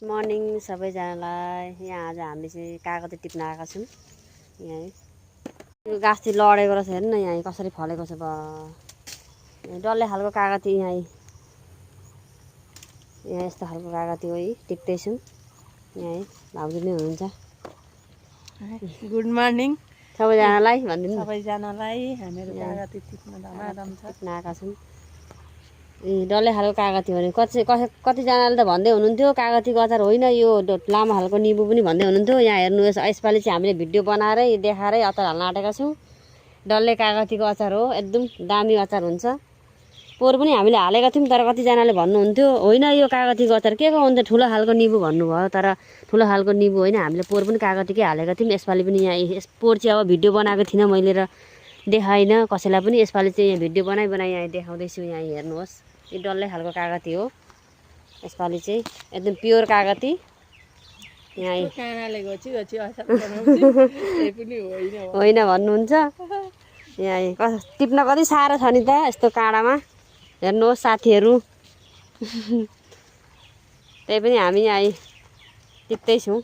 Morning सबैजनालाई। यहाँ आज हामी चाहिँ कागती टिप्न आएका छौँ। यहाँ यो गाछ चाहिँ लडेको रहेछ, हेर्नु न यहाँ कसरी फलेको छ। डल्ले खालको कागती यहाँ यस्तो खालको कागती हो। टिप्दैछौँ। यहाँ भाउजू नै हुनुहुन्छ। गुड मर्निङ सबैजनालाई भनिदिनु। सबैजनालाई हामीहरू कागती टिप्न आएका छौँ। डल्ले खालको कागती हो भने कतिजनाले त भन्दै हुनुहुन्थ्यो कागतीको अचार होइन यो लामो खालको निबु पनि भन्दै हुनुहुन्थ्यो। यहाँ हेर्नुहोस्, यसपालि चाहिँ हामीले भिडियो बनाएरै देखाएरै अचार हाल्न आँटेका छौँ। डल्ले कागतीको अचार हो, एकदम दामी अचार हुन्छ। पोहोर पनि हामीले हालेका थियौँ, तर कतिजनाले भन्नुहुन्थ्यो होइन यो कागतीको अचार के को हुन्छ, ठुलो खालको निबु भन्नुभयो। तर ठुलो खालको निबु होइन, हामीले पोहोर पनि कागतीकै हालेका थियौँ। यसपालि पनि यहाँ पोहोर चाहिँ अब भिडियो बनाएको थिइनँ मैले र देखाइनँ कसैलाई पनि। यसपालि चाहिँ यहाँ भिडियो बनाइ यहाँ देखाउँदैछु। यहाँ हेर्नुहोस्, यो डल्ले खालको कागती हो। यसपालि चाहिँ एकदम प्योर कागती। यहाँ होइन भन्नुहुन्छ। यहाँ टिप्न कति साह्रो छ नि त यस्तो काँडामा। हेर्नुहोस् साथीहरू, त्यही पनि हामी यहाँ टिप्दैछौँ।